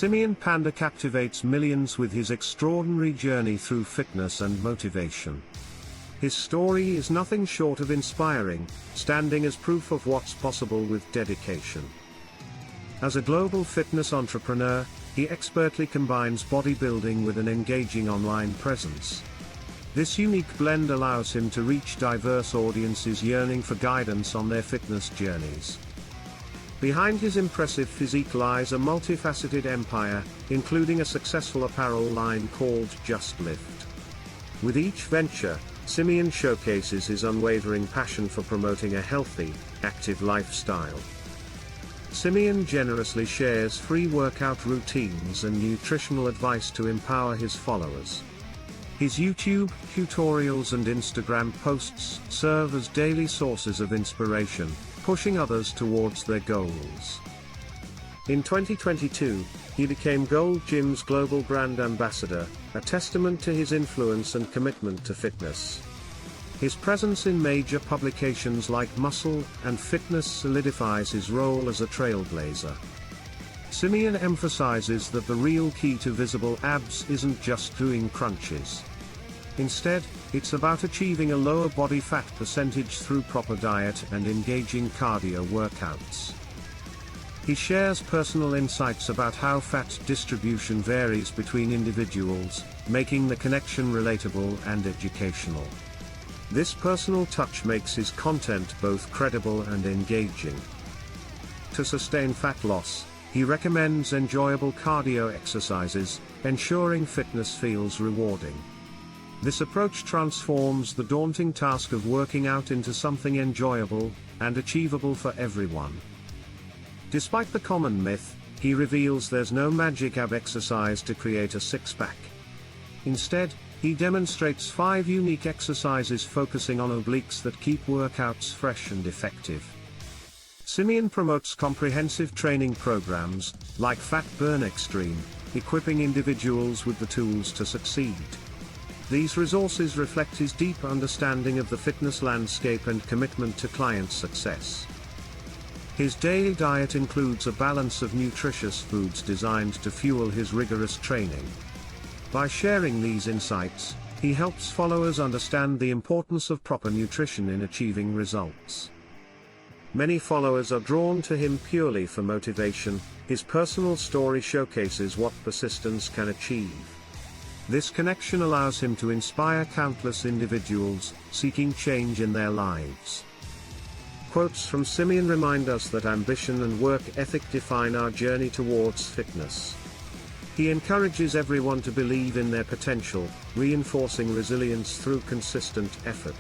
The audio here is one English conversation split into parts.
Simeon Panda captivates millions with his extraordinary journey through fitness and motivation. His story is nothing short of inspiring, standing as proof of what's possible with dedication. As a global fitness entrepreneur, he expertly combines bodybuilding with an engaging online presence. This unique blend allows him to reach diverse audiences yearning for guidance on their fitness journeys. Behind his impressive physique lies a multifaceted empire, including a successful apparel line called Just Lift. With each venture, Simeon showcases his unwavering passion for promoting a healthy, active lifestyle. Simeon generously shares free workout routines and nutritional advice to empower his followers. His YouTube tutorials and Instagram posts serve as daily sources of inspiration, pushing others towards their goals. In 2022, he became Gold Gym's global brand ambassador, a testament to his influence and commitment to fitness. His presence in major publications like Muscle and Fitness solidifies his role as a trailblazer. Simeon emphasizes that the real key to visible abs isn't just doing crunches. Instead, it's about achieving a lower body fat percentage through proper diet and engaging cardio workouts. He shares personal insights about how fat distribution varies between individuals, making the connection relatable and educational. This personal touch makes his content both credible and engaging. To sustain fat loss, he recommends enjoyable cardio exercises, ensuring fitness feels rewarding. This approach transforms the daunting task of working out into something enjoyable and achievable for everyone. Despite the common myth, he reveals there's no magic ab exercise to create a six-pack. Instead, he demonstrates 5 unique exercises focusing on obliques that keep workouts fresh and effective. Simeon promotes comprehensive training programs, like Fat Burn Extreme, equipping individuals with the tools to succeed. These resources reflect his deep understanding of the fitness landscape and commitment to client success. His daily diet includes a balance of nutritious foods designed to fuel his rigorous training. By sharing these insights, he helps followers understand the importance of proper nutrition in achieving results. Many followers are drawn to him purely for motivation. His personal story showcases what persistence can achieve. This connection allows him to inspire countless individuals seeking change in their lives. Quotes from Simeon remind us that ambition and work ethic define our journey towards fitness. He encourages everyone to believe in their potential, reinforcing resilience through consistent effort.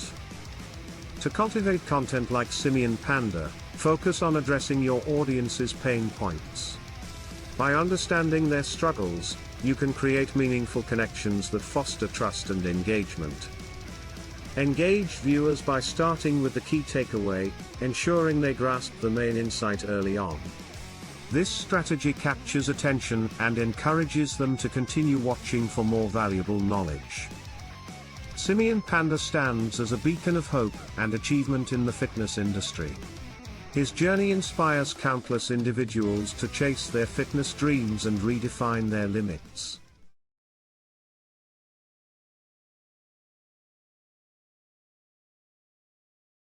To cultivate content like Simeon Panda, focus on addressing your audience's pain points. By understanding their struggles, you can create meaningful connections that foster trust and engagement. Engage viewers by starting with the key takeaway, ensuring they grasp the main insight early on. This strategy captures attention and encourages them to continue watching for more valuable knowledge. Simeon Panda stands as a beacon of hope and achievement in the fitness industry. His journey inspires countless individuals to chase their fitness dreams and redefine their limits.